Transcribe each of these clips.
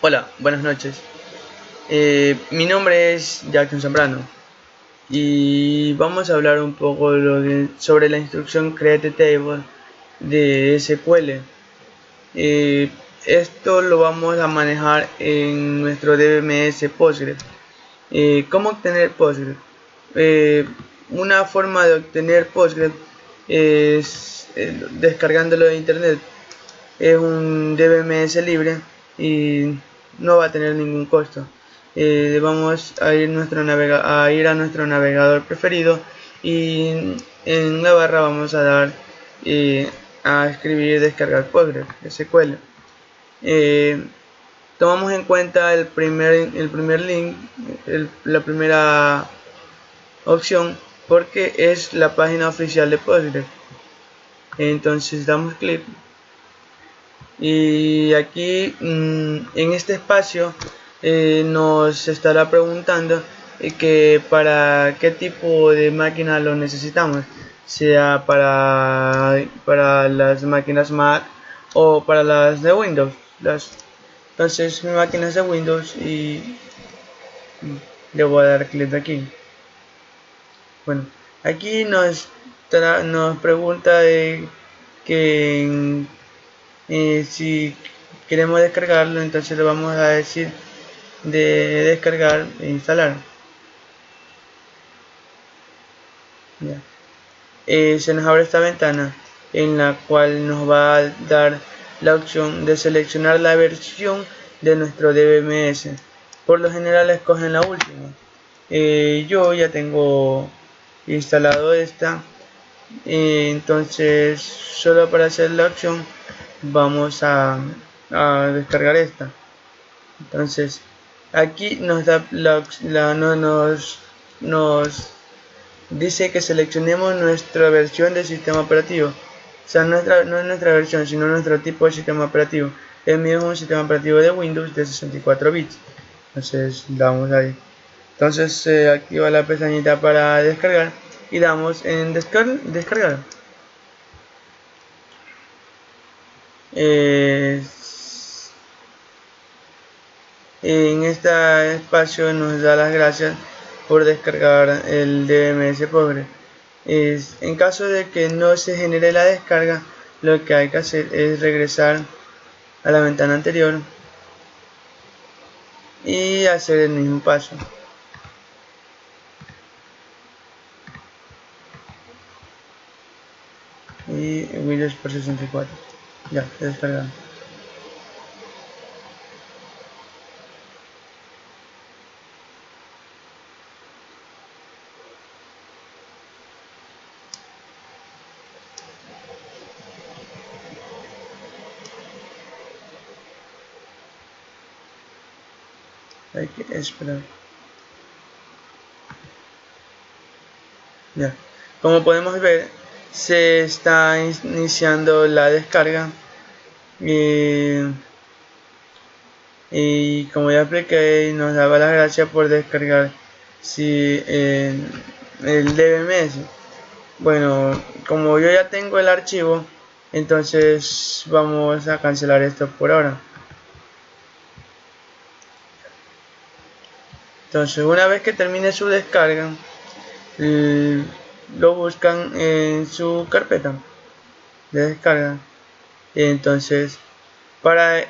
Hola, buenas noches. Mi nombre es Jackson Zambrano y vamos a hablar un poco sobre la instrucción create table de SQL. Eh, Esto lo vamos a manejar en nuestro DBMS Postgres. ¿Cómo obtener Postgres? Eh, una forma de obtener Postgres es descargándolo de internet. Es un DBMS libre y no va a tener ningún costo. Vamos a ir, a nuestro navegador preferido y en la barra vamos a dar a escribir descargar Postgres SQL. Tomamos en cuenta el primer link, la primera opción, porque es la página oficial de Postgres. Entonces damos clic y aquí en este espacio nos estará preguntando que para qué tipo de máquina lo necesitamos, sea para las máquinas Mac o para las de Windows. Entonces mi máquina es de Windows y le voy a dar clic aquí. Bueno, aquí nos pregunta que si queremos descargarlo, entonces le vamos a decir de descargar e instalar. Ya. Se nos abre esta ventana en la cual nos va a dar la opción de seleccionar la versión de nuestro DBMS. Por lo general escogen la última. Yo ya tengo instalado esta, entonces solo para hacer la opción vamos a descargar esta. Entonces aquí nos da nos dice que seleccionemos nuestra versión del sistema operativo. O sea, no es nuestra versión, sino nuestro tipo de sistema operativo. El mío es un sistema operativo de Windows de 64 bits. Entonces damos ahí. Entonces se activa la pestañita para descargar y damos en descargar. En este espacio nos da las gracias por descargar el DBMS Postgres. En caso de que no se genere la descarga, lo que hay que hacer es regresar a la ventana anterior y hacer el mismo paso. Y Windows por 64. Ya, descargado. Hay que esperar. Ya, como podemos ver, se está iniciando la descarga y como ya expliqué, nos daba las gracias por descargar el DBMS. Bueno, como yo ya tengo el archivo, entonces vamos a cancelar esto por ahora. Entonces una vez que termine su descarga, lo buscan en su carpeta de descarga. Entonces para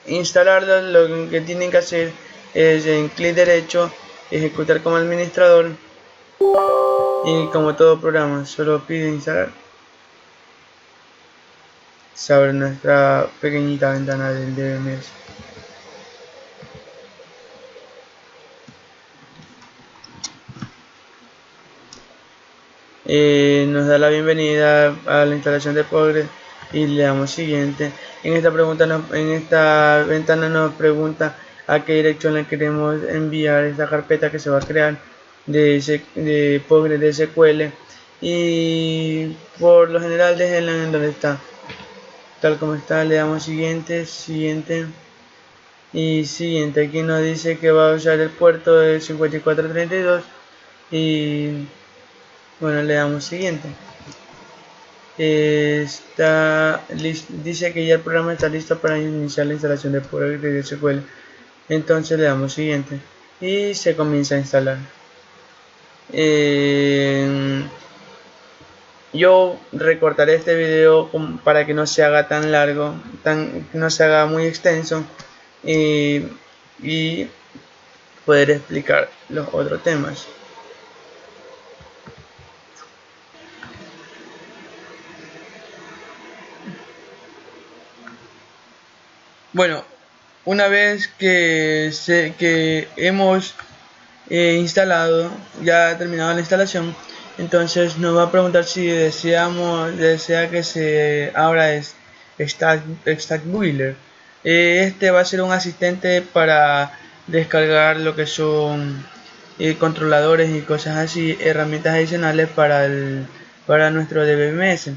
instalarlo, lo que tienen que hacer es en clic derecho ejecutar como administrador, y como todo programa solo pide instalar, se abre nuestra pequeñita ventana del DBMS. Nos da la bienvenida a la instalación de Postgres y le damos siguiente. En esta ventana nos pregunta a qué dirección le queremos enviar esta carpeta que se va a crear de Postgres de SQL, y por lo general déjenla en donde está, tal como está. Le damos siguiente y siguiente. Aquí nos dice que va a usar el puerto de 5432 y bueno, le damos siguiente. dice que ya el programa está listo para iniciar la instalación de Postgre SQL. Entonces le damos siguiente y se comienza a instalar. Yo recortaré este video para que no se haga tan largo, no se haga muy extenso, y poder explicar los otros temas. Bueno, una vez que hemos instalado, ya terminado la instalación, entonces nos va a preguntar si desea que se abra Stackbuilder. Este va a ser un asistente para descargar lo que son controladores y cosas así, herramientas adicionales para nuestro DBMS.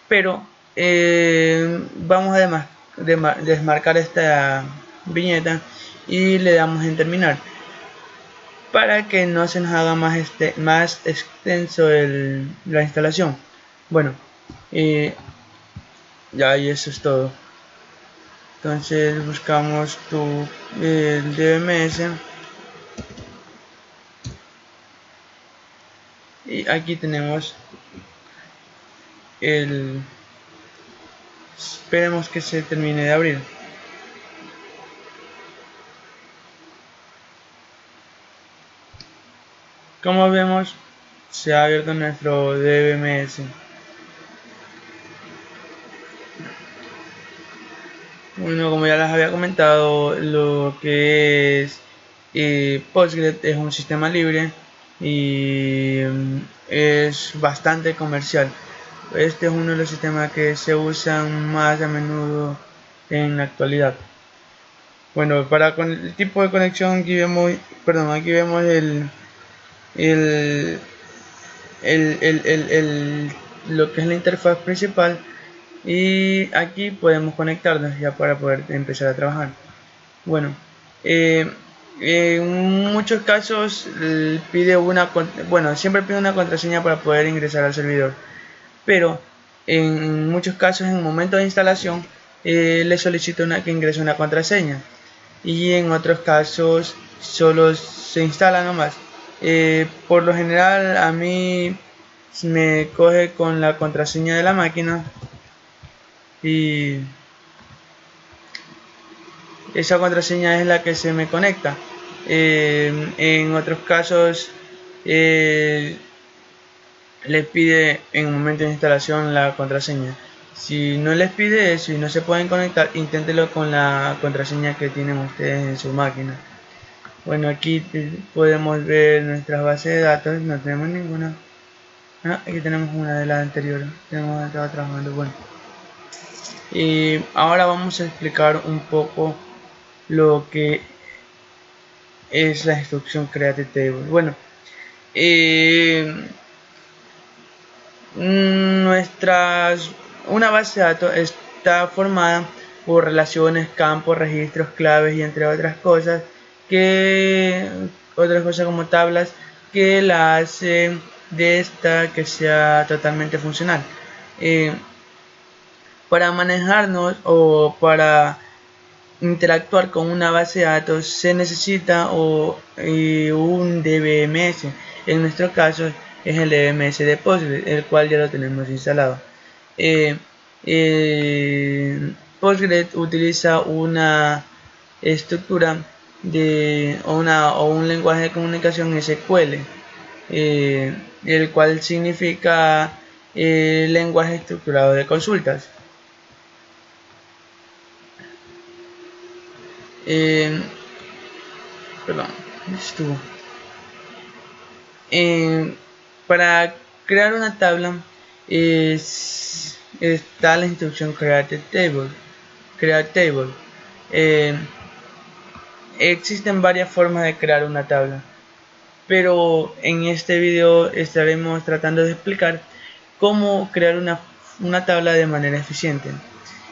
Pero vamos a desmarcar esta viñeta y le damos en terminar para que no se nos haga más extenso la instalación. Bueno, ya, y eso es todo. Entonces buscamos el DBMS y aquí tenemos esperemos que se termine de abrir. Como vemos, se ha abierto nuestro DBMS. Bueno, como ya les había comentado, lo que es Postgre es un sistema libre y es bastante comercial. Este es uno de los sistemas que se usan más a menudo en la actualidad. Bueno, con el tipo de conexión aquí vemos, lo que es la interfaz principal, y aquí podemos conectarnos ya para poder empezar a trabajar. Bueno, en muchos casos siempre pide una contraseña para poder ingresar al servidor, pero en muchos casos en el momento de instalación le solicita que ingrese una contraseña, y en otros casos solo se instala nomás. Por lo general a mí me coge con la contraseña de la máquina y esa contraseña es la que se me conecta. En otros casos les pide en el momento de instalación la contraseña. Si no les pide eso y no se pueden conectar, inténtelo con la contraseña que tienen ustedes en su máquina. Bueno, aquí podemos ver nuestras bases de datos. No tenemos ninguna. Aquí tenemos una de las anteriores. Tenemos estado trabajando. Bueno, y ahora vamos a explicar un poco lo que es la instrucción create table. Bueno, una base de datos está formada por relaciones, campos, registros, claves y entre otras cosas como tablas, que la hacen de esta que sea totalmente funcional. Para manejarnos o para interactuar con una base de datos se necesita un DBMS. En nuestro caso es el DBMS de Postgre, el cual ya lo tenemos instalado. Postgre utiliza una estructura o un lenguaje de comunicación SQL, el cual significa lenguaje estructurado de consultas. Para crear una tabla está la instrucción create table. Existen varias formas de crear una tabla, pero en este video estaremos tratando de explicar cómo crear una tabla de manera eficiente.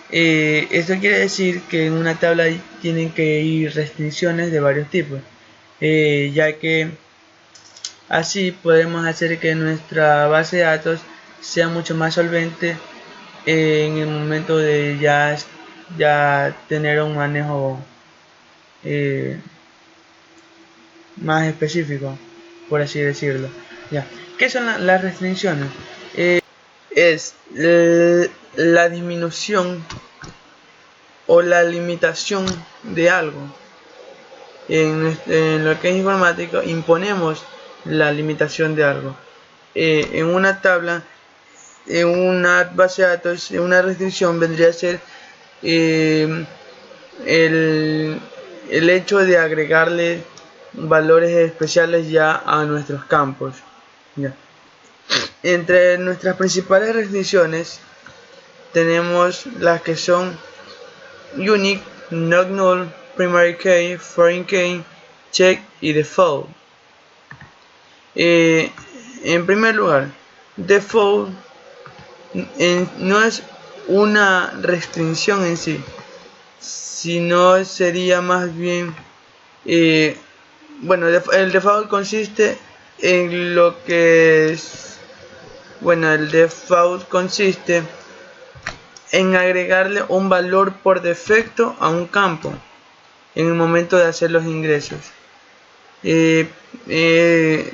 Esto quiere decir que en una tabla tienen que ir restricciones de varios tipos, ya que así podemos hacer que nuestra base de datos sea mucho más solvente en el momento de ya tener un manejo eh, más específico, por así decirlo. Ya. ¿Qué son las restricciones? Es la disminución o la limitación de algo. En lo que es informático imponemos la limitación de algo. En una tabla, en una base de datos, una restricción vendría a ser eh, el, el hecho de agregarle valores especiales ya a nuestros campos. Ya. Entre nuestras principales restricciones tenemos las que son unique, not null, primary key, foreign key, check y default. En primer lugar, default no es una restricción en sí, sino sería más bien bueno, el default consiste en lo que es, bueno, el default consiste en agregarle un valor por defecto a un campo en el momento de hacer los ingresos. Eh, eh,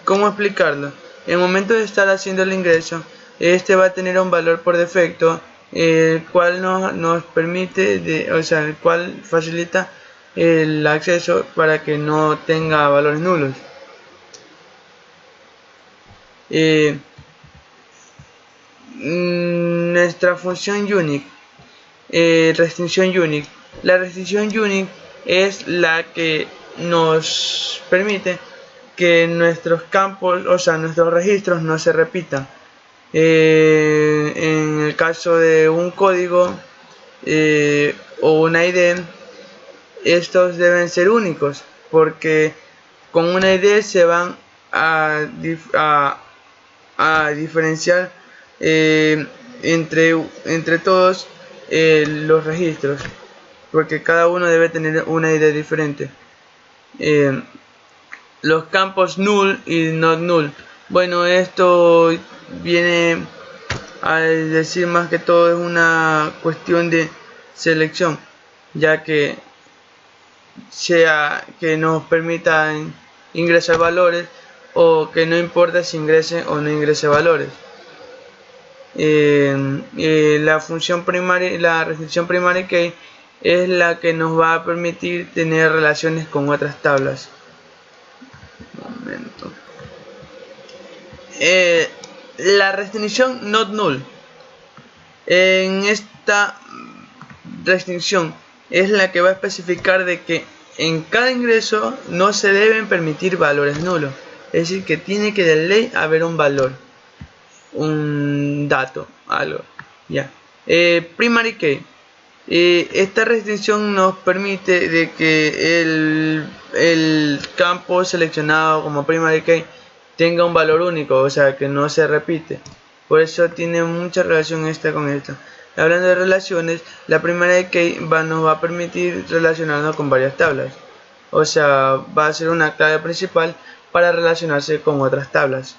¿Cómo explicarlo? En el momento de estar haciendo el ingreso, este va a tener un valor por defecto, el cual nos permite, o sea, el cual facilita el acceso para que no tenga valores nulos. Nuestra función unique, restricción unique. La restricción unique es la que nos permite que nuestros campos, o sea, nuestros registros no se repitan. En el caso de un código o una ID, estos deben ser únicos porque con una ID se van a diferenciar entre todos los registros, porque cada uno debe tener una ID diferente. Los campos null y not null, bueno, esto viene a decir más que todo es una cuestión de selección, ya que sea que nos permitan ingresar valores o que no importa si ingrese o no ingrese valores. La función primaria, la restricción primary key es la que nos va a permitir tener relaciones con otras tablas. Un momento. La restricción not null. En esta restricción es la que va a especificar de que en cada ingreso no se deben permitir valores nulos, es decir, que tiene que de ley haber un valor, un dato, algo. Ya. Primary key. Esta restricción nos permite de que el campo seleccionado como primary key tenga un valor único, o sea que no se repite. Por eso tiene mucha relación esta con esta. Hablando de relaciones, la primera key nos va a permitir relacionarnos con varias tablas. O sea, va a ser una clave principal para relacionarse con otras tablas.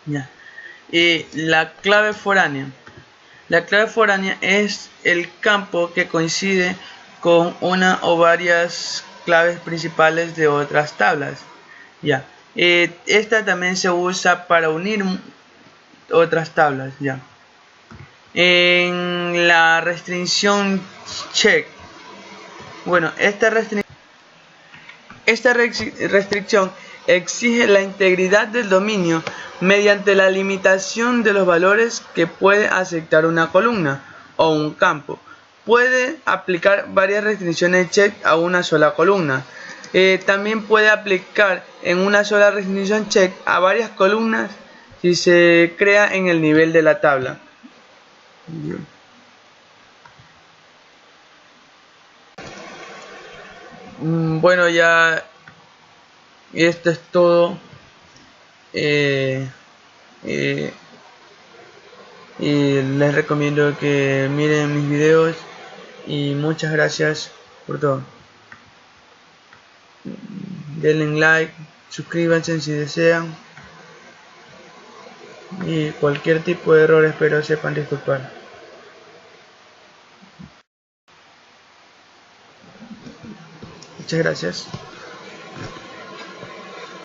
Ya. Y la clave foránea. La clave foránea es el campo que coincide con una o varias claves principales de otras tablas. Ya. Esta también se usa para unir otras tablas. Ya. En la restricción check. Bueno, esta restricción exige la integridad del dominio mediante la limitación de los valores que puede aceptar una columna o un campo. Puede aplicar varias restricciones check a una sola columna. También puede aplicar en una sola restricción check a varias columnas si se crea en el nivel de la tabla. Bueno, ya esto es todo. Y les recomiendo que miren mis videos y muchas gracias por todo. Denle like, suscríbanse si desean, y cualquier tipo de error espero sepan disculpar. Muchas gracias.